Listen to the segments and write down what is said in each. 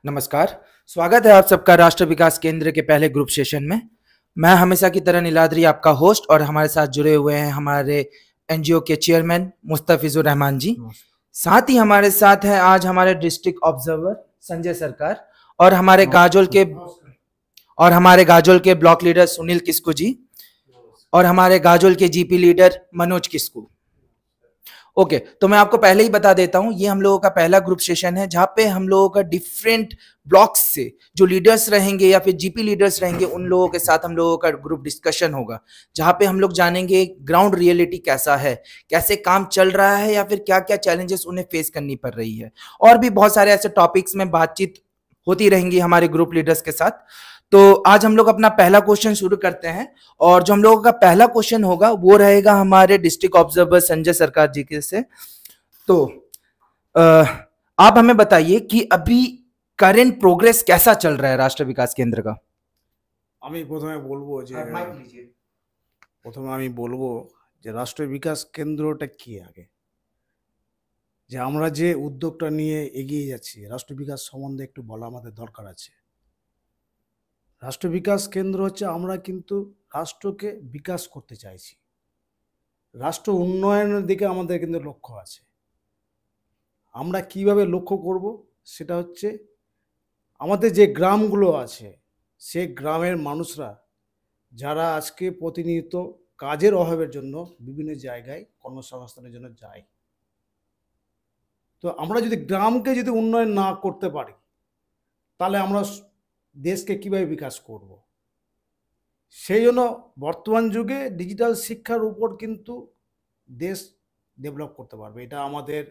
नमस्कार। स्वागत है आप सबका राष्ट्र विकास केंद्र के पहले ग्रुप सेशन में। मैं हमेशा की तरह नीलाद्री आपका होस्ट और हमारे साथ जुड़े हुए हैं हमारे एनजीओ के चेयरमैन मुस्तफिजुर रहमान जी। साथ ही हमारे साथ हैं आज हमारे डिस्ट्रिक्ट ऑब्जर्वर संजय सरकार और हमारे गाजोल के ब्लॉक लीडर सुनील किस्कू जी और हमारे गाजोल के GP leader Manoj Kisku. Okay, तो मैं आपको पहले ही बता देता हूं, ये हम लोगों का पहला ग्रुप सेशन है जहां पे हम लोगों का डिफरेंट ब्लॉक्स से जो लीडर्स रहेंगे या फिर जीपी लीडर्स रहेंगे उन लोगों के साथ हम लोगों का ग्रुप डिस्कशन होगा, जहां पे हम लोग जानेंगे ग्राउंड रियलिटी कैसा है, कैसे काम चल रहा है या फिर क्या क्या चैलेंजेस उन्हें फेस करनी पड़ रही है, और भी बहुत सारे ऐसे टॉपिक्स में बातचीत होती रहेंगी हमारे ग्रुप लीडर्स के साथ। तो आज हम लोग अपना पहला क्वेश्चन शुरू करते हैं और जो हम लोगों का पहला क्वेश्चन होगा वो रहेगा हमारे डिस्ट्रिक्ट ऑब्जर्वर संजय सरकार जी के से। तो आप हमें बताइए कि अभी কারেন্ট প্রোগ্রেস कैसा चल रहा है राष्ट्र विकास केंद्र का। আমি প্রথমে বলবো যে রাষ্ট্র বিকাশ কেন্দ্রটা কি আগে, যে আমরা যে উদ্যোগটা নিয়ে এগিয়ে যাচ্ছি রাষ্ট্র বিকাশ সম্বন্ধে একটু বলা আমাদের দরকার আছে। রাষ্ট্র বিকাশ কেন্দ্র হচ্ছে আমরা কিন্তু রাষ্ট্রকে বিকাশ করতে চাইছি, রাষ্ট্র উন্নয়নের দিকে আমাদের কিন্তু লক্ষ্য আছে। আমরা কিভাবে লক্ষ্য করব সেটা হচ্ছে আমাদের যে গ্রামগুলো আছে সেই গ্রামের মানুষরা যারা আজকে প্রতিনিয়ত কাজের অভাবের জন্য বিভিন্ন জায়গায় কর্মসংস্থানের জন্য যায়, তো আমরা যদি গ্রামকে যদি উন্নয়ন না করতে পারি তাহলে আমরা দেশকে কিভাবে বিকাশ করব। সেই জন্য বর্তমান যুগে ডিজিটাল শিক্ষার উপর কিন্তু দেশ ডেভেলপ করতে পারবে। এটা আমাদের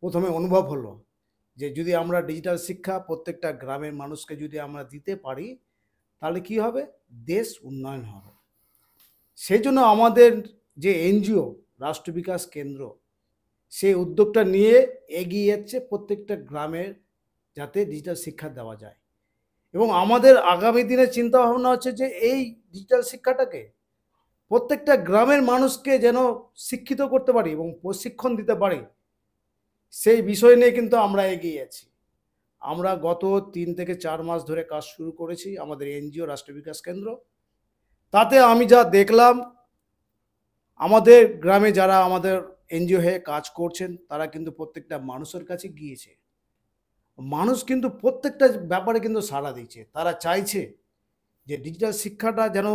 প্রথমে অনুভব হলো যে যদি আমরা ডিজিটাল শিক্ষা প্রত্যেকটা গ্রামের মানুষকে যদি আমরা দিতে পারি তাহলে কি হবে, দেশ উন্নয়ন হবে। সেই জন্য আমাদের যে এনজিও রাষ্ট্র বিকাশ কেন্দ্র সেই উদ্যোগটা নিয়ে এগিয়ে যাচ্ছে প্রত্যেকটা গ্রামের যাতে ডিজিটাল শিক্ষা দেওয়া যায়। এবং আমাদের আগামী দিনের চিন্তা ভাবনা হচ্ছে যে এই ডিজিটাল শিক্ষাটাকে প্রত্যেকটা গ্রামের মানুষকে যেন শিক্ষিত করতে পারি এবং প্রশিক্ষণ দিতে পারি, সেই বিষয় নিয়ে কিন্তু আমরা এগিয়ে আছি। আমরা গত 3 থেকে 4 মাস ধরে কাজ শুরু করেছি আমাদের এনজিও রাষ্ট্র বিকাশ কেন্দ্র। তাতে আমি যা দেখলাম, আমাদের গ্রামে যারা আমাদের এনজিও হয়ে কাজ করছেন তারা কিন্তু প্রত্যেকটা মানুষের কাছে গিয়েছে, মানুষ কিন্তু প্রত্যেকটা ব্যাপারে কিন্তু সাড়া দিচ্ছে। তারা চাইছে যে ডিজিটাল শিক্ষাটা যেন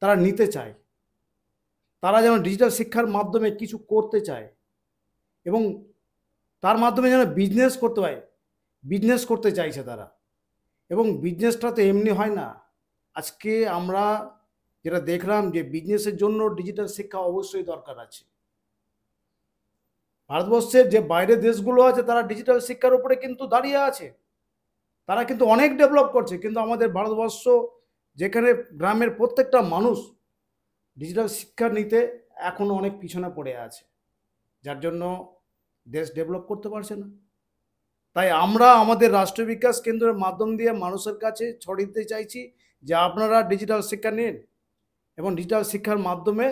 তারা নিতে চায়, তারা যেন ডিজিটাল শিক্ষার মাধ্যমে কিছু করতে চায় এবং তার মাধ্যমে যেন বিজনেস করতে হয়, বিজনেস করতে চাইছে তারা। এবং বিজনেসটা তো এমনি হয় না। আজকে আমরা যেটা দেখলাম যে বিজনেসের জন্য ডিজিটাল শিক্ষা অবশ্যই দরকার আছে। ভারতবর্ষের যে বাইরের দেশগুলো আছে তারা ডিজিটাল শিক্ষার উপরে কিন্তু দাঁড়িয়ে আছে, তারা কিন্তু অনেক ডেভেলপ করছে, কিন্তু আমাদের ভারতবর্ষ যেখানে গ্রামের প্রত্যেকটা মানুষ ডিজিটাল শিক্ষা নিতে এখনো অনেক পিছনে পড়ে আছে, যার জন্য দেশ ডেভেলপ করতে পারছে না। তাই আমরা আমাদের রাষ্ট্র বিকাশ কেন্দ্রের মাধ্যম দিয়ে মানুষের কাছে ছড়িয়ে দিতে চাইছি যে আপনারা ডিজিটাল শিক্ষা নিন এবং ডিজিটাল শিক্ষার মাধ্যমে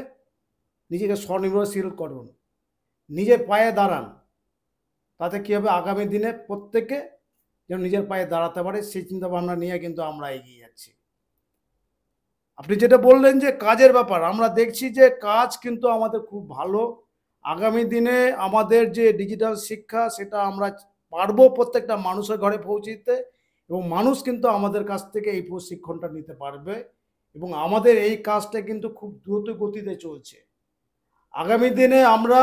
নিজেকে স্বনির্ভরশীল করুন, নিজের পায়ে দাঁড়ান। তাতে কী হবে, আগামী দিনে প্রত্যেকে যেন নিজের পায়ে দাঁড়াতে পারে সেই চিন্তাভাবনা নিয়ে কিন্তু আমরা এগিয়ে যাচ্ছি। আপনি যেটা বললেন যে কাজের ব্যাপার, আমরা দেখছি যে কাজ কিন্তু আমাদের খুব ভালো। আগামী দিনে আমাদের যে ডিজিটাল শিক্ষা সেটা আমরা পারবো প্রত্যেকটা মানুষের ঘরে পৌঁছে দিতে এবং মানুষ কিন্তু আমাদের কাছ থেকে এই প্রশিক্ষণটা নিতে পারবে এবং আমাদের এই কাজটা কিন্তু খুব দ্রুত গতিতে চলছে। আগামী দিনে আমরা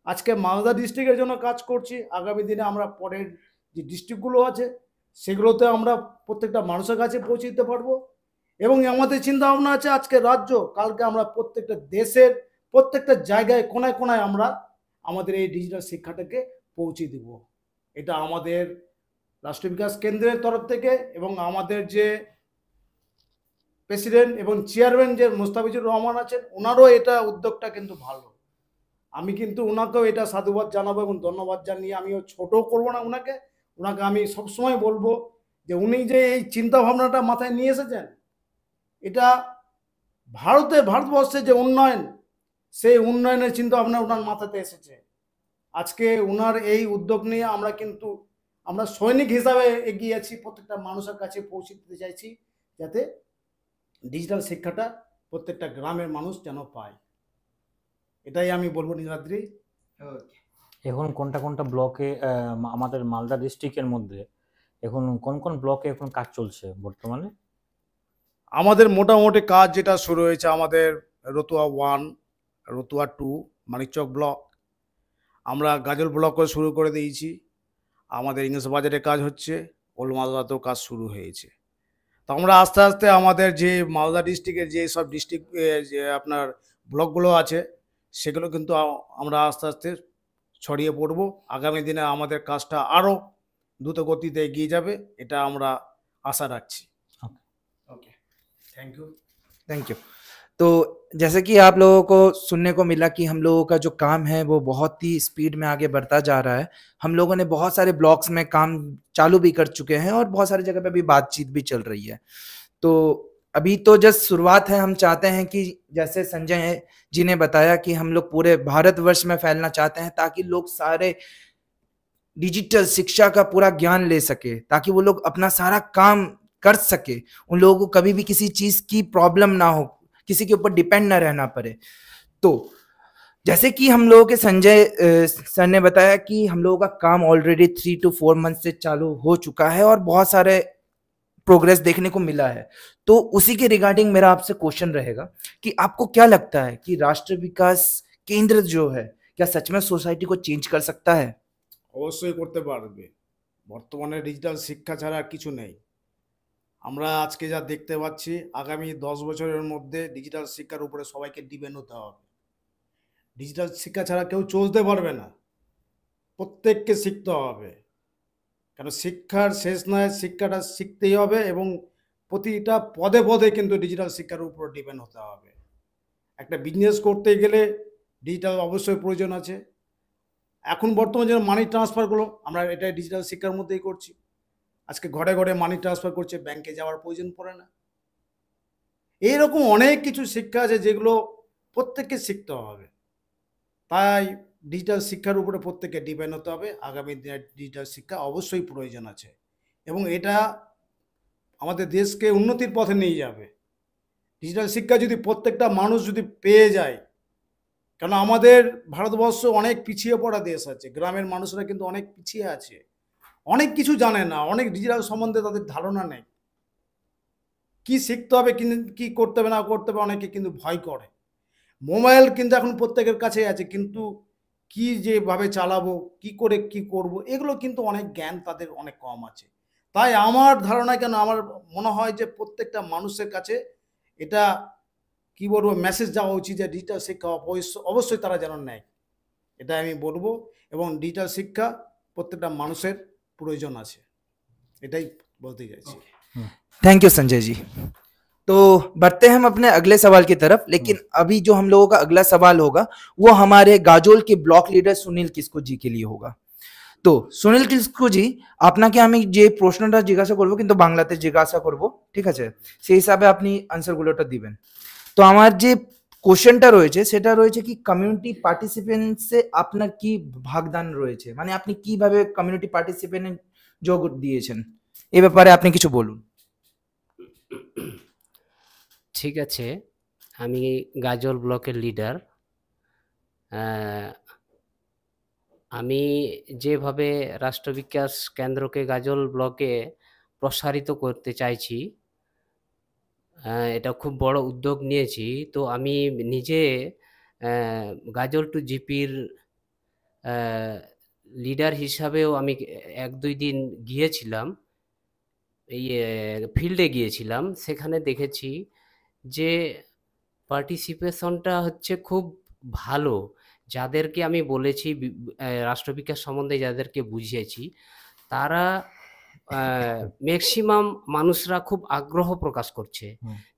আজকে মালদা ডিস্ট্রিক্টের জন্য কাজ করছি, আগামী দিনে আমরা পরের যে ডিস্ট্রিক্টগুলো আছে সেগুলোতে আমরা প্রত্যেকটা মানুষের কাছে পৌঁছে দিতে পারবো এবং আমাদের চিন্তা ভাবনা আছে আজকে রাজ্য, কালকে আমরা প্রত্যেকটা দেশের প্রত্যেকটা জায়গায় কোনায় কোনায় আমরা আমাদের এই ডিজিটাল শিক্ষাটাকে পৌঁছে দিব। এটা আমাদের রাষ্ট্র বিকাশ কেন্দ্রের তরফ থেকে এবং আমাদের যে প্রেসিডেন্ট এবং চেয়ারম্যান যে মুস্তাফিজুর রহমান আছেন ওনারও এটা উদ্যোগটা কিন্তু ভালো। আমি কিন্তু ওনাকেও এটা সাধুবাদ জানাবো এবং ধন্যবাদ জানিয়ে আমিও ছোটো করবো না ওনাকে। ওনাকে আমি সবসময় বলবো যে উনি যে এই চিন্তা ভাবনাটা মাথায় নিয়ে এসেছেন, এটা ভারতবর্ষের যে উন্নয়ন সেই উন্নয়নের চিন্তা ভাবনা ওনার মাথাতে এসেছে। আজকে ওনার এই উদ্যোগ নিয়ে আমরা কিন্তু আমরা সৈনিক হিসাবে এগিয়ে আছি, প্রত্যেকটা মানুষের কাছে পৌঁছে দিতে চাইছি, যাতে ডিজিটাল শিক্ষাটা প্রত্যেকটা গ্রামের মানুষ যেন পায়। এটাই আমি বলবো নীলাদ্রি। এখন কোনটা কোনটা ব্লকে আমাদের মালদা ডিস্ট্রিক্টের মধ্যে এখন কোন কোন ব্লকে এখন কাজ চলছে বর্তমানে? আমাদের মোটামুটি কাজ যেটা শুরু হয়েছে, আমাদের রতুয়া 1, রতুয়া 2, মানিকচক ব্লক, আমরা গাজল ব্লকও শুরু করে দিয়েছি। আমাদের ইংলিশ বাজারে কাজ হচ্ছে, ওল্ড মালদাতেও কাজ শুরু হয়েছে। তো আমরা আস্তে আস্তে আমাদের যে মালদা ডিস্ট্রিক্টের যে সব ডিস্ট্রিক্ট যে আপনার ব্লকগুলো আছে, সেগুলো কিন্তু আমরা আস্তে আস্তে ছড়িয়ে পড়ব। আগামী দিনে আমাদের কাজটা আরও দ্রুত গতিতে এগিয়ে যাবে, এটা আমরা আশা রাখছি। Okay, thank you. Thank you. तो जैसे कि आप लोगों को सुनने को मिला कि हम लोगों का जो काम है वो बहुत ही स्पीड में आगे बढ़ता जा रहा है। हम लोगों ने बहुत सारे ब्लॉक्स में काम चालू भी कर चुके हैं और बहुत सारी जगह पे भी बातचीत भी चल रही है। तो अभी तो जस्ट शुरुआत है। हम चाहते हैं कि जैसे संजय जी ने बताया कि हम लोग पूरे भारतवर्ष में फैलना चाहते हैं ताकि लोग सारे डिजिटल शिक्षा का पूरा ज्ञान ले सके, ताकि वो लोग अपना सारा काम कर सके, उन लोगों को कभी भी किसी चीज की प्रॉब्लम ना हो, किसी के ऊपर डिपेंड ना रहना पड़े। तो जैसे कि हम लोगों के संजय सर ने बताया कि हम लोगों का काम ऑलरेडी 3 to 4 मंथ से चालू हो चुका है और बहुत सारे प्रोग्रेस देखने को मिला है। तो उसी के रिगार्डिंग मेरा आपसे क्वेश्चन रहेगा कि आपको क्या लगता है कि राष्ट्र विकास केंद्र जो है क्या सच में सोसाइटी को चेंज कर सकता है? অবশ্যই করতে পারবে। বর্তমানে ডিজিটাল শিক্ষা ছাড়া আর কিছু নেই। আমরা আজকে যা দেখতে পাচ্ছি, আগামী 10 বছরের মধ্যে ডিজিটাল শিক্ষার উপরে সবাইকে ডিপেন্ড হতে হবে। ডিজিটাল শিক্ষা ছাড়া কেউ চলতে পারবে না, প্রত্যেককে শিখতে হবে। কারণ শিক্ষার শেষ নয়, শিক্ষাটা শিখতেই হবে এবং প্রতিটা পদে পদে কিন্তু ডিজিটাল শিক্ষার উপর ডিপেন্ড হতে হবে। একটা বিজনেস করতে গেলে ডিজিটাল অবশ্যই প্রয়োজন আছে। এখন বর্তমানে যে মানি ট্রান্সফারগুলো আমরা এটা ডিজিটাল শিক্ষার মধ্যেই করছি। আজকে ঘরে ঘরে মানি ট্রান্সফার করছে, ব্যাংকে যাওয়ার প্রয়োজন পড়ে না। এইরকম অনেক কিছু শিক্ষা আছে যেগুলো প্রত্যেককে শিখতে হবে। তাই ডিজিটাল শিক্ষার উপরে প্রত্যেককে ডিপেন্ড হতে হবে। আগামী দিনে ডিজিটাল শিক্ষা অবশ্যই প্রয়োজন আছে এবং এটা আমাদের দেশকে উন্নতির পথে নিয়ে যাবে। ডিজিটাল শিক্ষা যদি প্রত্যেকটা মানুষ যদি পেয়ে যায়, কারণ আমাদের ভারতবর্ষ অনেক পিছিয়ে পড়া দেশ আছে, গ্রামের মানুষরা কিন্তু অনেক পিছিয়ে আছে, অনেক কিছু জানে না, অনেক ডিজিটাল সম্বন্ধে তাদের ধারণা নেই। কি শিখতে হবে, কি করতে হবে না করতে হবে, অনেকে কিন্তু ভয় করে। মোবাইল কিন্তু এখন প্রত্যেকের কাছেই আছে, কিন্তু কি যেভাবে চালাবো, কি করে কি করব, এগুলো কিন্তু অনেক জ্ঞান তাদের অনেক কম আছে। তাই আমার ধারণা, কেন আমার মনে হয় যে প্রত্যেকটা মানুষের কাছে এটা কি বলবো মেসেজ যাওয়া উচিত যে ডিজিটাল শিক্ষা অবশ্যই তারা যেন নেয়, এটা আমি বলবো। এবং ডিজিটাল শিক্ষা প্রত্যেকটা মানুষের প্রয়োজন আছে, এটাই বলতে চাইছি। Thank you Sanjay ji. तो बढ़ते हैं हम अपने अगले सवाल की तरफ, लेकिन अभी जो हम लोगों का अगला सवाल होगा वो हमारे गाजोल के ब्लॉक लीडर सुनील किस्कू जी के लिए होगा। তো সুনীল কিস্কু জি, আপনাকে আমি যে প্রশ্নটা জিজ্ঞাসা করবো কিন্তু বাংলাতে জিজ্ঞাসা করব, ঠিক আছে? সেই হিসাবে আপনি আনসারগুলোটা দিবেন। তো আমার যে কোশ্চেনটা রয়েছে সেটা রয়েছে কি কমিউনিটি পার্টিসিপেন্টসে আপনার কি ভাগদান রয়েছে, মানে আপনি কিভাবে কমিউনিটি পার্টিসিপেন্ট যোগ দিয়েছেন, এই ব্যাপারে আপনি কিছু বলুন। ঠিক আছে, আমি গাজল ব্লকের লিডার। আমি যেভাবে রাষ্ট্রবিকাশ কেন্দ্রকে গাজল ব্লকে প্রসারিত করতে চাইছি, এটা খুব বড় উদ্যোগ নিয়েছি। তো আমি নিজে গাজল টু জিপির লিডার হিসাবেও আমি 1-2 দিন গিয়েছিলাম, এই ফিল্ডে গিয়েছিলাম। সেখানে দেখেছি যে পার্টিসিপেশনটা হচ্ছে খুব ভালো। যাদেরকে আমি বলেছি রাষ্ট্রবিকাশ সম্বন্ধে যাদেরকে বুঝিয়েছি, তারা ম্যাক্সিমাম মানুষরা খুব আগ্রহ প্রকাশ করছে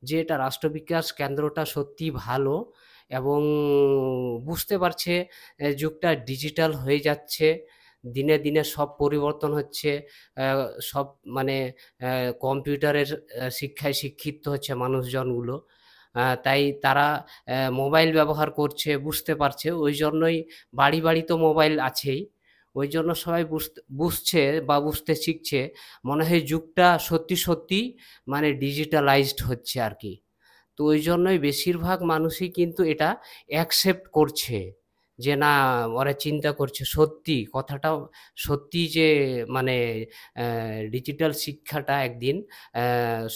যে এটা রাষ্ট্রবিকাশ কেন্দ্রটা সত্যি ভালো এবং বুঝতে পারছে যুগটা ডিজিটাল হয়ে যাচ্ছে, দিনে দিনে সব পরিবর্তন হচ্ছে, সব মানে কম্পিউটারের শিক্ষায় শিক্ষিত হচ্ছে মানুষজনগুলো। তাই তারা মোবাইল ব্যবহার করছে, বুঝতে পারছে। ওই জন্যই বাড়ি বাড়ি তো মোবাইল আছেই, ওই জন্য সবাই বুঝছে বা বুঝতে শিখছে, মনে হয় যুগটা সত্যি সত্যি মানে ডিজিটালাইজড হচ্ছে আর কি। তো ওই জন্যই বেশিরভাগ মানুষই কিন্তু এটা অ্যাকসেপ্ট করছে, যে না, ওরা চিন্তা করছে সত্যি কথাটা সত্যি, যে মানে ডিজিটাল শিক্ষাটা একদিন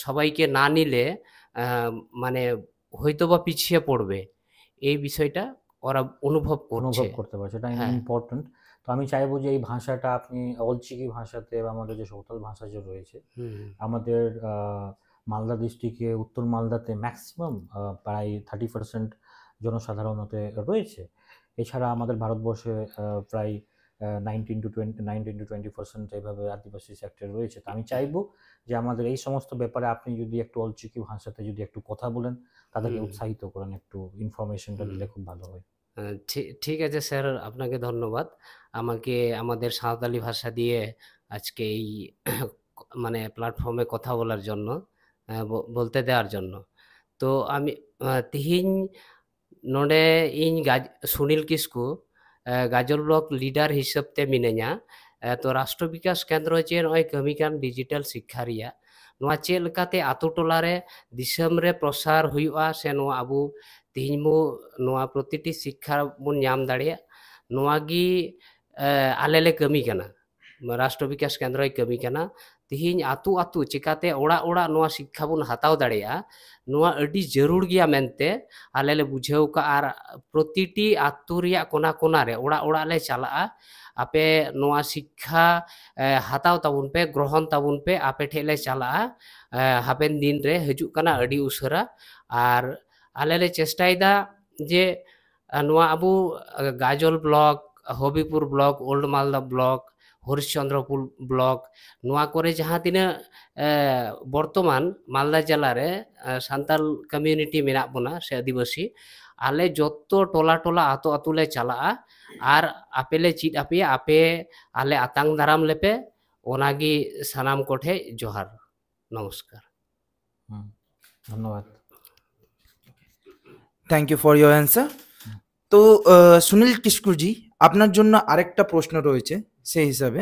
সবাইকে না নিলে মানে হয়তোবা পিছিয়ে পড়বে, এই বিষয়টা ওরা অনুভব করছে। করতে পারছে, এটা হ্যাঁ। ইম্পর্টেন্ট। তো আমি চাইবো যে এই ভাষাটা আপনি অলচিকি ভাষাতে বা আমাদের যে সাঁওতাল ভাষা যে রয়েছে, আমাদের মালদা ডিস্ট্রিক্টে, উত্তর মালদাতে ম্যাক্সিমাম প্রায় 30% জনসাধারণতে রয়েছে। এছাড়া আমাদের ভারতবর্ষে প্রায় 19 to 20% এইভাবে আদিবাসী সেক্টর রয়েছে। তো আমি চাইবো যে আমাদের এই সমস্ত ব্যাপারে আপনি যদি একটু অলচিকি ভাষাতে যদি একটু কথা বলেন, তাদেরকে উৎসাহিত করেন, একটু ইনফরমেশনটা দিলে খুব ভালো হয়। ঠিক আছে স্যার, আপনাকে ধন্যবাদ আমাকে আমাদের সাঁওতালি ভাষা দিয়ে আজকে এই মানে প্ল্যাটফর্মে কথা বলার জন্য, বলতে দেওয়ার জন্য। তো আমি তিহিᱧ ᱱᱚᱰᱮ ᱤᱧ সুনীল কিস্কু গাজল ব্লক লিডার হিসাব তে মিনাᱹᱧᱟ। তো রাষ্ট্র বিকাশ কেন্দ্র যে নয় কামি কান ডিজিটাল শিক্ষা রিয়া নোয়া ᱪᱮᱫ ᱞᱮᱠᱟᱛᱮ ᱟᱛᱳ ᱴᱚᱞᱟᱨᱮ ᱫᱤᱥᱚᱢ ᱨᱮ ᱯᱨᱚᱥᱟᱨ ᱦᱩᱭᱩᱜᱼᱟ ᱥᱮ ᱱᱚᱣᱟ ᱟᱵᱚ ᱛᱤᱦᱤᱧ ᱵᱚ ᱱᱚᱣᱟ ᱯᱨᱚᱛᱤᱴᱤ ᱥᱤক্ষᱟ ᱵᱚᱱ ᱧᱟᱢ ᱫᱟᱲᱮᱭᱟᱜ, ᱱᱚᱣᱟ ᱜᱮ ᱟᱞᱮ ᱞᱮ ᱠᱟᱹᱢᱤ ᱠᱟᱱᱟ, রাষ্ট্র বিকাশ কেন্দ্রই কাᱹᱢᱤ ᱠᱟᱱᱟ। তিহিᱧ আতু আতু চিকাতে ওড়াᱜ ওড়াᱜ নোয়া শিক্ষা ᱵᱚᱱ ᱦᱟᱛᱟᱣ ᱫᱟᱲᱮᱭᱟᱜᱼᱟ, নোয়া ᱟᱹᱰᱤ ᱡᱟᱹᱨᱩᱲ ᱜᱮᱭᱟ ᱢᱮᱱᱛᱮ ᱟᱞᱮ ᱞᱮ ᱵᱩᱡᱷᱟᱹᱣ ᱠᱟᱜᱼᱟ। ᱟᱨ ᱯᱨᱚᱛᱤᱴᱤ ᱟᱛᱳ ᱨᱮᱭᱟᱜ ᱠᱳᱱᱟ ᱠᱳᱱᱟ ᱨᱮ ওড়াᱜ ওড়াᱜ ᱞᱮ ᱪᱟᱞᱟᱜᱼᱟ। ᱟᱯᱮ ᱱᱚᱣᱟ ᱥᱤক্ষᱟ ᱦᱟᱛᱟᱣ ᱛᱟᱵᱚᱱ ᱯᱮ, ᱜᱨᱚᱦᱚᱱ ᱛᱟᱵᱚᱱ ᱯᱮ, ᱟᱯᱮ ᱴᱷᱮᱡ ᱞᱮ ᱪᱟᱞᱟᱜᱼᱟ। ᱦᱟᱯᱮᱱ ᱫᱤᱱ ᱨᱮ ᱦᱤᱡᱩᱜ ᱠᱟᱱᱟ ᱟᱹᱰᱤ ᱩᱥᱟᱹᱨᱟ। ᱟᱨ ᱟᱞᱮ ᱞᱮ ᱪᱮᱥᱴᱟᱭᱮᱫᱟ ᱡᱮ ᱱᱚᱣᱟ ᱟᱵᱚ Gajol block, Habibpur block, old Malda block, Harishchandrapur block, নোয়া করে যাহা তিনাᱹᱜ বর্তমান মালদা জেলারে সান্তাল কমিউনিটি মেনাᱜ ᱵᱚᱱᱟ ᱥᱮ আদিবাসী, আলে যত ᱴᱚᱞᱟ ᱴᱚᱞᱟ আতো আতো লে চালাᱜᱼᱟ আর আপে লে চিদ আপেᱭᱟ, আপে আলে আতাং দারাম লেপে। ওনাগি সানাম কোঠে জোহার, নমস্কার। ধন্যবাদ। Thank you for your answer. তো সুনীল কিস্কু জি, আপনার জন্য আরেকটা প্রশ্ন রয়েছে সেই হিসাবে,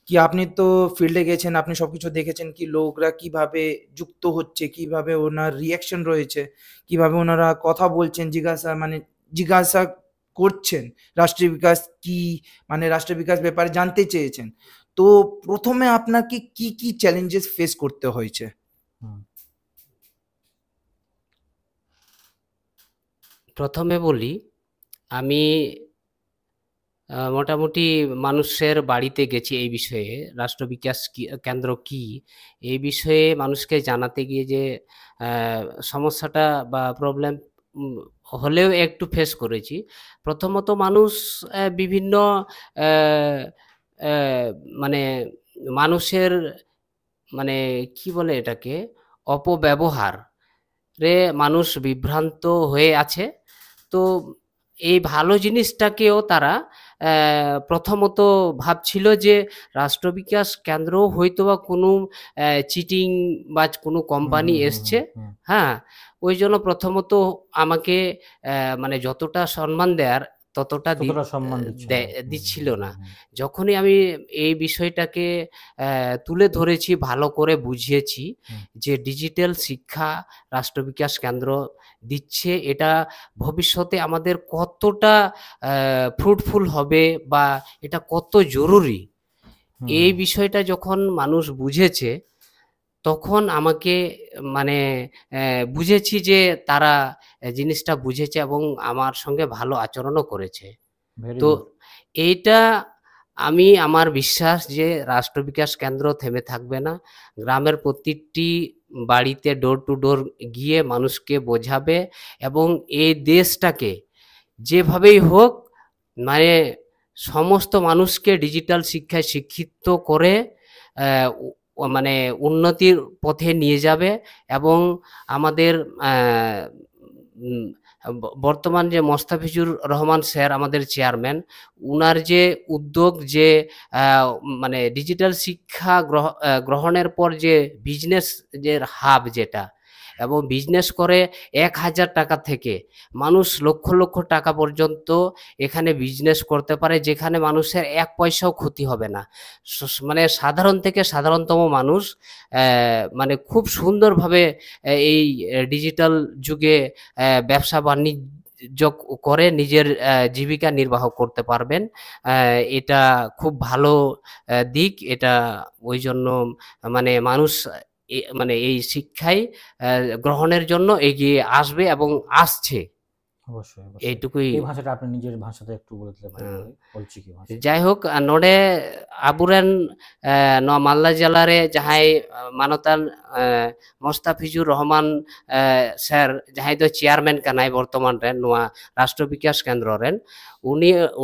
কি আপনি তো ফিল্ডে গেছেন, আপনি সবকিছু দেখেছেন কি লোকরা কিভাবে যুক্ত হচ্ছে, কিভাবে ওনার রিয়াকশন রয়েছে, কিভাবে ওনারা কথা বলছেন, জিজ্ঞাসা করছেন রাষ্ট্রীয় বিকাশ কি, মানে রাষ্ট্রীয় বিকাশ ব্যাপারে জানতে চেয়েছেন। তো প্রথমে আপনাকে কি কি চ্যালেঞ্জেস ফেস করতে হয়েছে? প্রথমে বলি, আমি মোটামুটি মানুষের বাড়িতে গেছি এই বিষয়ে, রাষ্ট্র বিকাশ কেন্দ্র কি এই বিষয়ে মানুষকে জানাতে গিয়ে যে সমস্যাটা বা প্রবলেম হলেও একটু ফেস করেছি। প্রথমত মানুষ বিভিন্ন মানে মানুষের মানে কি বলে এটাকে, অপব্যবহার রে মানুষ বিভ্রান্ত হয়ে আছে। তো এই ভালো জিনিসটাকেও তারা প্রথমত ভাবছিল যে রাষ্ট্র বিকাশ কেন্দ্র হয়তোবা কোনো চিটিং বা কোনো কোম্পানি এসছে। হ্যাঁ, ওই জন্য প্রথমত আমাকে মানে যতটা সম্মান দেয়ার ততটা দিচ্ছিল না। যখনই আমি এই বিষয়টাকে তুলে ধরেছি, ভালো করে বুঝিয়েছি যে ডিজিটাল শিক্ষা রাষ্ট্র বিকাশ কেন্দ্র দিচ্ছে, এটা ভবিষ্যতে আমাদের কতটা ফ্রুটফুল হবে বা এটা কত জরুরি, এই বিষয়টা যখন মানুষ বুঝেছে তখন আমাকে মানে বুঝেছি যে তারা জিনিসটা বুঝেছে এবং আমার সঙ্গে ভালো আচরণও করেছে। তো এইটা আমি আমার বিশ্বাস যে রাষ্ট্র বিকাশ কেন্দ্র থেমে থাকবে না, গ্রামের প্রতিটি বাড়িতে ডোর টু ডোর গিয়ে মানুষকে বোঝাবে এবং এই দেশটাকে যেভাবেই হোক মানে সমস্ত মানুষকে ডিজিটাল শিক্ষায় শিক্ষিত করে মানে উন্নতির পথে নিয়ে যাবে। এবং আমাদের বর্তমান যে মোস্তাফিজুর রহমান স্যার আমাদের চেয়ারম্যান, উনার যে উদ্যোগ, যে মানে ডিজিটাল শিক্ষা গ্রহণের পর যে বিজনেস যে হাব যেটা, এবং বিজনেস করে 1,000 টাকা থেকে মানুষ লক্ষ লক্ষ টাকা পর্যন্ত এখানে বিজনেস করতে পারে, যেখানে মানুষের 1 পয়সাও ক্ষতি হবে না। মানে সাধারণ থেকে সাধারণতম মানুষ মানে খুব সুন্দরভাবে এই ডিজিটাল যুগে ব্যবসা বাণিজ্য করে নিজের জীবিকা নির্বাহ করতে পারবেন। এটা খুব ভালো দিক। এটা ওই জন্য মানে মানুষ মানে এই শিক্ষায় গ্রহণের জন্য এগিয়ে আসবে এবং আসছে। অবশ্যই এইটুকুই। এই ভাষাটা আপনি নিজের ভাষাতে একটু বলে দিতে পারেন অলচিকি ভাষা। যাই হোক, ᱱᱚᱰᱮ ᱟᱵᱚᱨᱮᱱ ᱱᱚᱣᱟ ᱢᱟᱞᱫᱟ ᱡᱮᱞᱟᱨᱮ ᱡᱟᱦᱟᱸᱭ ᱢᱟᱱᱚᱛᱟᱱ ᱢᱚᱥᱛᱟফᱤᱡᱩᱨ ᱨᱚᱦমান স্যার, ᱡᱟᱦᱟᱸᱭ ᱫᱚ চেয়ারম্যান ᱠᱟᱱᱟᱭ ᱵᱚᱨᱛᱚᱢᱟᱱ ᱨᱮ ᱱᱚᱣᱟ ᱨᱟᱥᱴᱨᱚ ᱵᱤᱠᱟᱥ ᱠᱮᱱᱫᱨᱚ ᱨᱮᱱ,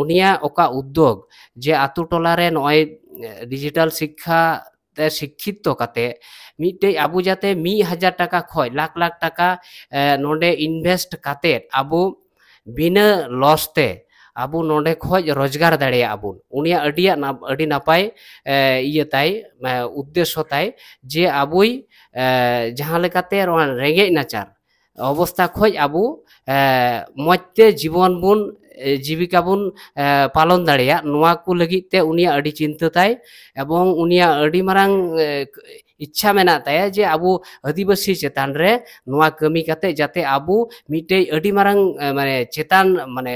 উনিয়াᱜ ᱚᱠᱟ ᱩদ্যোগ যে আতু টলারে নয় ডিজিটাল শিক্ষা শিক্ষিত কাতে মিটে আবু যাতে 1,000 টাকা খয় লাখ লাখ টাকা নোডে ইনভেস্ট কাতে আবু বিনা লসতে আবু নোডে খয় রোজগার দাঁড়িয়ে আবুন। উনিয়া আডি নাপায় ইয়ে তাই উদ্দেশ্য তাই যে আবুই যাহা লেকাতে রেঙ্গেজ নাচার অবস্থা খয় আবু মজতে জীবন বুন জীবিকা বুন পালন দাঁড়িয়া নোয়া কু লगित ते उनिया अडी चिंता ताय एवं उनिया अडी मारांग इच्छा मेना ताया जे आबू आदिवासी चेतान रे नोआ कमी काते जाते आबू मिटे अडी मारांग माने चेतान माने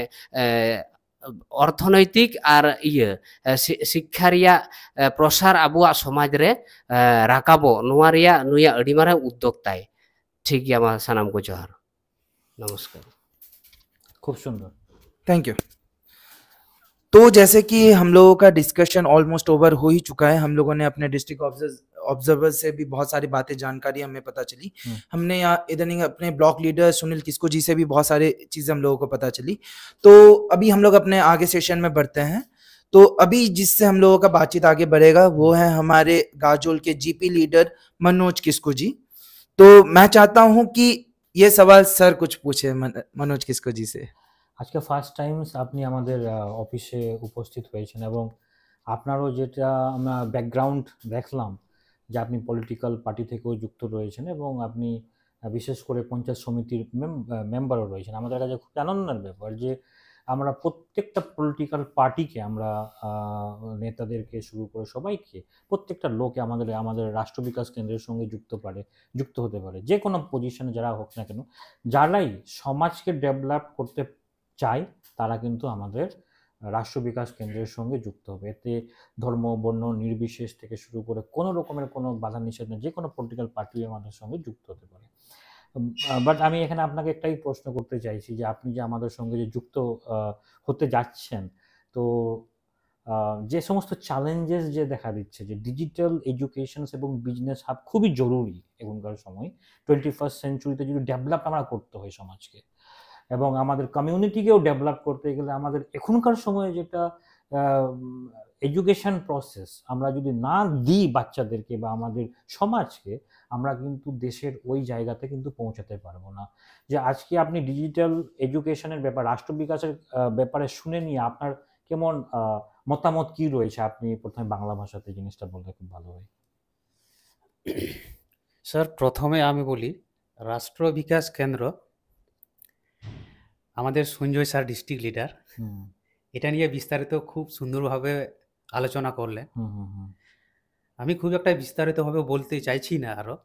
অর্থনৈতিক আর শিক্ষা রিয়া প্রসার আবুয়াগ সমাজ রে রাকাবো নোয়া রিয়া নুয়া আডি মারাং উদ্যোগ তাই। ঠিক গিয়া मा সানাম को जोहार, नमस्कार। খুব সুন্দর, थैंक यू। तो जैसे कि हम लोगों का डिस्कशन ऑलमोस्ट ओवर हो ही चुका है। हम लोगों ने अपने डिस्ट्रिक्ट ऑब्जर्वर से भी बहुत सारी बातें जानकारी हमें पता चली। हमने यहाँ इधर अपने ब्लॉक लीडर सुनील किस्को जी से भी बहुत सारी चीज़ें हम लोगों को पता चली। तो अभी हम लोग अपने आगे सेशन में बढ़ते हैं। तो अभी जिससे हम लोगों का बातचीत आगे बढ़ेगा वो है हमारे गाजोल के जीपी लीडर मनोज किस्को जी। तो मैं चाहता हूँ कि ये सवाल सर कुछ पूछे मनोज किस्को जी से। আজকে ফার্স্ট টাইম আপনি আমাদের অফিসে উপস্থিত হয়েছেন এবং আপনারও যেটা আমরা ব্যাকগ্রাউন্ড দেখলাম যে আপনি পলিটিক্যাল পার্টি থেকেও যুক্ত রয়েছেন এবং আপনি বিশেষ করে পঞ্চায়েত সমিতির মেম্বারও রয়েছেন। আমাদের কাছে খুব আনন্দের ব্যাপার যে আমরা প্রত্যেকটা পলিটিক্যাল পার্টিকে আমরা নেতাদেরকে শুরু করে সবাইকে প্রত্যেকটা লোকে আমাদের রাষ্ট্র বিকাশ কেন্দ্রের সঙ্গে যুক্ত হতে পারে, যে কোনো পজিশনে যারা হোক না কেন, যারাই সমাজকে ডেভেলপ করতে চাই তারা কিন্তু আমাদের রাষ্ট্র বিকাশ কেন্দ্রের সঙ্গে যুক্ত হবে। এতে ধর্ম বর্ণ নির্বিশেষ থেকে শুরু করে কোনো রকমের কোনো বাধা নিষেধ নেই, যে কোনো পলিটিক্যাল পার্টি আমাদের সঙ্গে যুক্ত হতে পারে। বাট আমি এখানে আপনাকে একটাই প্রশ্ন করতে চাইছি যে আপনি যে আমাদের সঙ্গে যে যুক্ত হতে যাচ্ছেন, তো যে সমস্ত চ্যালেঞ্জেস যে দেখা দিচ্ছে যে ডিজিটাল এডুকেশন এবং বিজনেস হাব খুবই জরুরি এখনকার সময় 21st সেঞ্চুরিতে যদি ডেভেলপ আমরা করতে হয় সমাজকে এবং আমাদের কমিউনিটিকেও ডেভেলপ করতে গেলে আমাদের এখনকার সময়ে যেটা এডুকেশন প্রসেস আমরা যদি না দিই বাচ্চাদেরকে বা আমাদের সমাজকে, আমরা কিন্তু দেশের ওই জায়গাতে কিন্তু পৌঁছাতে পারবো না। যে আজকে আপনি ডিজিটাল এডুকেশনের ব্যাপার রাষ্ট্র বিকাশের ব্যাপারে শুনে নিয়ে আপনার কেমন মতামত কি রয়েছে, আপনি প্রথমে বাংলা ভাষাতে জিনিসটা বললে খুব ভালো হয়। স্যার, প্রথমে আমি বলি রাষ্ট্র বিকাশ কেন্দ্র আমাদের সঞ্জয় স্যার ডিস্ট্রিক্ট লিডার এটা নিয়ে বিস্তারিত খুব সুন্দরভাবে আলোচনা করলেন। আমি খুব একটা বিস্তারিতভাবে বলতে চাইছি না আরো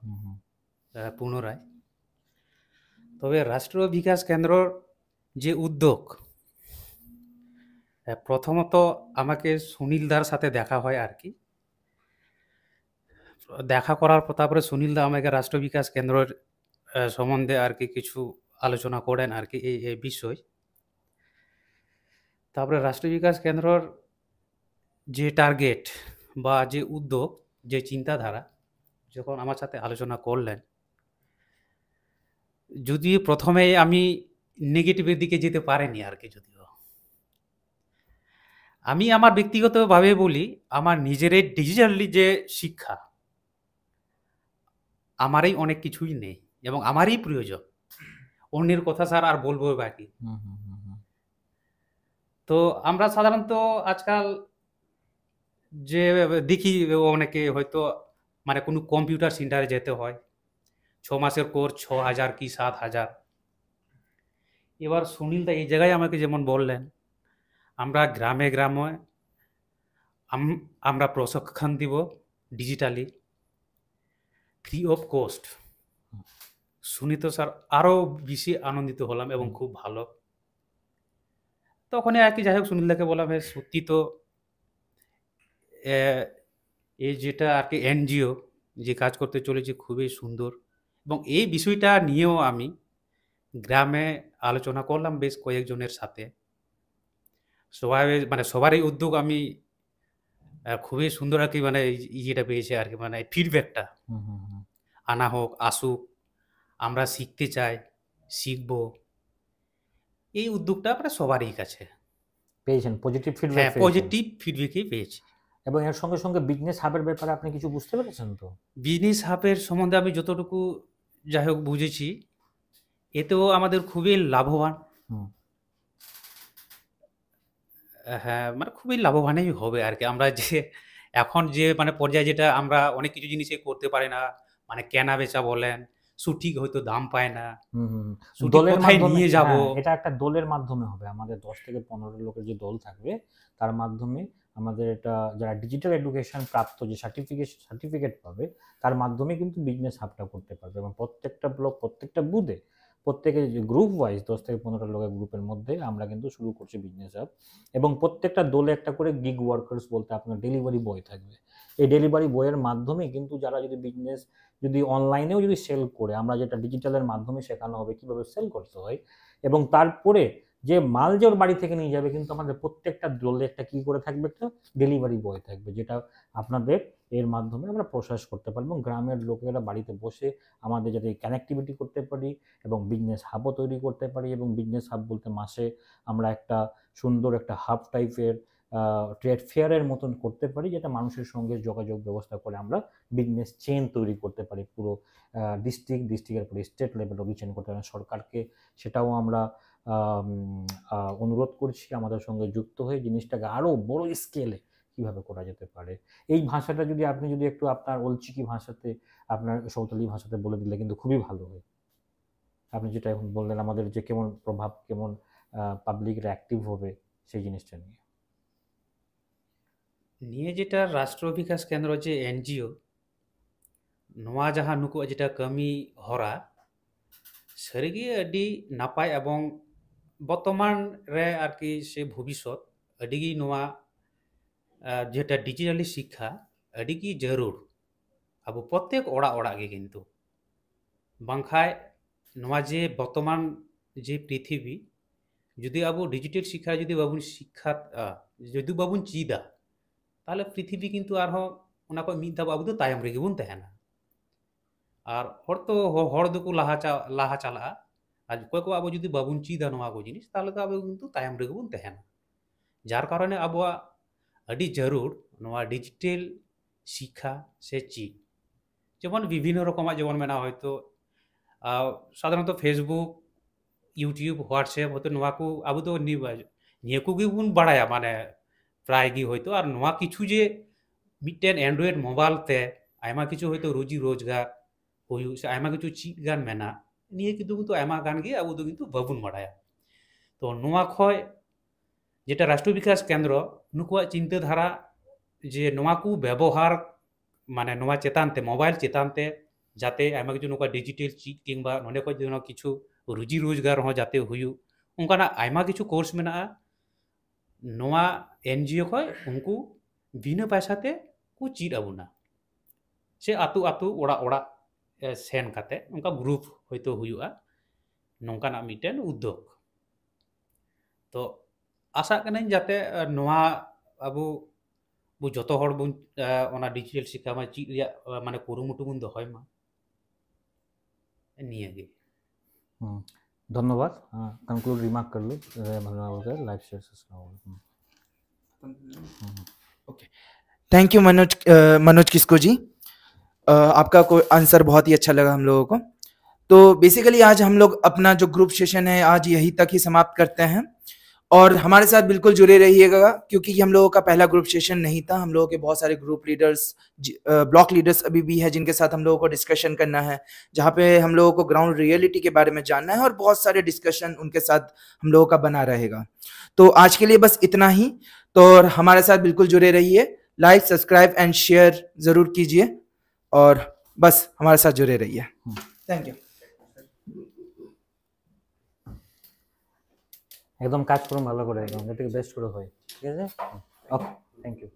পুনরায়। তবে রাষ্ট্র বিকাশ কেন্দ্রর যে উদ্যোগ, প্রথমত আমাকে সুনীল দার সাথে দেখা হয় আর কি। দেখা করার পর তারপরে সুনীল দা আমাকে রাষ্ট্র বিকাশ কেন্দ্রের সম্বন্ধে আর কি কিছু আলোচনা করেন আর কি এই বিষয়। তারপরে রাষ্ট্র বিকাশ কেন্দ্রর যে টার্গেট বা যে উদ্যোগ, যে চিন্তাধারা যখন আমার সাথে আলোচনা করলেন, যদি প্রথমে আমি নেগেটিভের দিকে যেতে পারিনি আর কি, যদিও আমি আমার ব্যক্তিগতভাবে বলি আমার নিজের ডিজিটালি যে শিক্ষা আমারই অনেক কিছুই নেই এবং আমারই প্রয়োজন। অন্যের কথা স্যার আর বলবো বাকি। তো আমরা সাধারণত আজকাল যে দেখি অনেকে হয়তো মানে কোনো কম্পিউটার সেন্টারে যেতে হয়, মাসের কোর্স 6,000 কি 7,000। এবার সুনীল দা এই জায়গায় আমাকে যেমন বললেন, আমরা গ্রামে গ্রামে আমরা প্রশিক্ষণ দিব ডিজিটালি ফ্রি অফ কস্ট। শুনি তো স্যার আরও বেশি আনন্দিত হলাম এবং খুব ভালো। তখনই আর কি যাই হোক সুনীলদাকে বললাম, হ্যাঁ সত্যি তো এই যেটা আর কি এনজিও যে কাজ করতে চলেছে খুবই সুন্দর, এবং এই বিষয়টা নিয়েও আমি গ্রামে আলোচনা করলাম বেশ কয়েকজনের সাথে। সবাই মানে সবারই উদ্যোগ আমি খুবই সুন্দর আর কি মানে ইয়েটা পেয়েছে আর কি, মানে ফিডব্যাকটা আনা হোক, আসুক, আমরা শিখতে চাই, শিখব, এই উদ্যোগটা মানে সবারই কাছে পেয়েছেন পজিটিভ ফিডব্যাক। হ্যাঁ, পজিটিভ ফিডব্যাকই পেয়েছি। এবং এর সঙ্গে সঙ্গে বিজনেস হাবের ব্যাপারে আপনি কিছু বুঝতে পেরেছেন তো? বিজনেস হাবের সম্বন্ধে আমি যতটুকু যাই হোক বুঝেছি, এতেও আমাদের খুবই লাভবান। হ্যাঁ, মানে খুবই লাভবানই হবে আর কি। আমরা যে এখন যে মানে পর্যায়ে যেটা আমরা অনেক কিছু জিনিসে করতে পারি না, মানে কেনা বেচা বলেন, সঠিক হয়তো দাম পায় না, দলের মাধ্যমে নিয়ে যাব, এটা একটা দলের মাধ্যমে হবে। আমাদের 10 থেকে 15 লোকের যে দল থাকবে তার মাধ্যমে আমাদের এটা যারা ডিজিটাল এডুকেশন প্রাপ্ত যে সার্টিফিকেট পাবে তার মাধ্যমে কিন্তু বিজনেস হাবটা করতে পারবে। এবং প্রত্যেকটা ব্লক, প্রত্যেকটা বুথে, প্রত্যেকের যে গ্রুপ ওয়াইজ 10 থেকে 15 লোকের গ্রুপের মধ্যে আমরা কিন্তু শুরু করছি বিজনেস হাব। এবং প্রত্যেকটা দলে একটা করে গিগ ওয়ার্কার্স বলতে আপনার ডেলিভারি বয় থাকবে। এই ডেলিভারি বয়ের মাধ্যমে কিন্তু যারা যদি বিজনেস যদি অনলাইনেও যদি সেল করে, আমরা যেটা ডিজিটালের মাধ্যমে শেখানো হবে কীভাবে সেল করতে হয়, এবং তারপরে যে মাল যে ওর বাড়ি থেকে নিয়ে যাবে, কিন্তু আমাদের প্রত্যেকটা দলে একটা কী করে থাকবে, একটা ডেলিভারি বয় থাকবে, যেটা আপনাদের এর মাধ্যমে আমরা প্রসেস করতে পারবো। এবং গ্রামের লোকেরা বাড়িতে বসে আমাদের যাতে কানেক্টিভিটি করতে পারি এবং বিজনেস হাবও তৈরি করতে পারি। এবং বিজনেস হাব বলতে মাসে আমরা একটা সুন্দর একটা হাব টাইপের ট্রেড ফেয়ারের মতন করতে পারি, যেটা মানুষের সঙ্গে যোগাযোগ ব্যবস্থা করে আমরা বিজনেস চেন তৈরি করতে পারি। পুরো ডিস্ট্রিক্টের পরে স্টেট লেভেল অভিযান করতে পারি। সরকারকে সেটাও আমরা অনুরোধ করছি আমাদের সঙ্গে যুক্ত হয়ে জিনিসটাকে আরও বড় স্কেলে কীভাবে করা যেতে পারে। এই ভাষাটা যদি আপনি যদি একটু আপনার অলচিকি ভাষাতে, আপনার সাঁওতালি ভাষাতে বলে দিলে কিন্তু খুবই ভালো হয়। আপনি যেটা এখন বললেন আমাদের যে কেমন প্রভাব, কেমন পাবলিকরা অ্যাক্টিভ হবে সেই জিনিসটা নিয়ে যেটা রাষ্ট্র বিকাশ কেন্দ্র যে এনজিও নোয়া যাহা নুকু যেটা কামি হরা সারিগে আডি নাপায় এবং বর্তমান রে আর কি সে ভবিষ্যৎ আডিগি নোয়া যেটা ডিজিটালি শিক্ষা আডিগি জরুর আবু প্রত্যেক ওড়া ওড়া গে কিন্তু বাংখায় নোয়া যে বর্তমান যে পৃথিবী যদি আবু ডিজিটাল শিক্ষা যদি বাবুন শিক্ষা যদি বাবুন চিদা তাহলে পৃথিবী কিন্তু আরহো ওনা কো মিদ ধাপ আবু তো তায়ম রেগে বুন তাহেনা। আর হর তো হর দুকু লাহা চালা আর কয় কো আবু যদি বাবুন চিদা নোয়া কো জিনিস তাহলে তো আবু কিন্তু তায়ম রেগে বুন তাহেনা। যার কারণে আবুয়া আডি জরুর নোয়া ডিজিটাল শিক্ষা সে চিদ। যেমন বিভিন্ন রকমের যেমন মেনা হয়তো সাধারণত ফেসবুক, ইউটিউব, হোয়াটসঅ্যাপ হয়তো নোয়া কো আবু তো নিয়ে কো গি বুন বাড়ায়া মানে প্রায় গি হয়তো। আর নোয়া কিছু যে মিটেন অ্যান্ড্রয়েড মোবাইল তে আয়মা কিছু হয়তো রুজি রোজগার হুয়ু সে আয়মা কিছু চিট গান মেনা নিয়ে কিন্তু আয়মা গান গিয়ে আবু তো কিন্তু বাবুন বাড়ায়া। তো নোয়া খয় যেটা রাষ্ট্র বিকাশ কেন্দ্র নুকুয়া চিন্তাধারা যে নোয়া কু ব্যবহার মানে নোয়া চেতানতে মোবাইল চেতানতে যাতে আয়মা কিছু নুকুয়া ডিজিটাল চিট কিংবা ননে খয় যেন কিছু রুজি রোজগার হো যাতে হুয়ু উনকানা আয়মা কিছু কোর্স মেনা নোয়া এনজিও খয় উনকু बिना पैसाते को चीज अबुना से आतु आतु ओड़ा ओड़ा सेन काते उनका ग्रुप होयतो हुयुआ नोंकाना मिटेन उद्योग। तो आशा करें जाते नोआ अबु बु जतो हर बुन ओना डिजिटल शिक्षा मा चीज माने कुरुमुटु बुन दहय मा निये गे। धन्यवाद। कंक्लूड रिमार्क कर लो live share subscribe. Okay, thank you Manoj Kisku ji. आपका कोई आंसर बहुत ही अच्छा लगा हम लोगों को। तो बेसिकली आज हम लोग अपना जो ग्रुप सेशन है आज यहीं तक ही समाप्त करते हैं और हमारे साथ बिल्कुल जुड़े रहिएगा, क्योंकि हम लोगों का पहला ग्रुप सेशन नहीं था। हम लोगों के बहुत सारे ग्रुप लीडर्स, ब्लॉक लीडर्स अभी भी है, जिनके साथ हम लोगों को डिस्कशन करना है, जहाँ पे हम लोगों को ग्राउंड रियलिटी के बारे में जानना है, और बहुत सारे डिस्कशन उनके साथ हम लोगों का बना रहेगा। तो आज के लिए बस इतना ही। तो हमारे साथ बिल्कुल जुड़े रहिए, लाइक, सब्सक्राइब एंड शेयर जरूर कीजिए, और बस हमारे साथ जुड़े रहिए। Thank you. একদম কাজ করুন ভালো করে, একদম এটাকে বেস্ট করে হয়, ঠিক আছে? ওকে, থ্যাংক ইউ।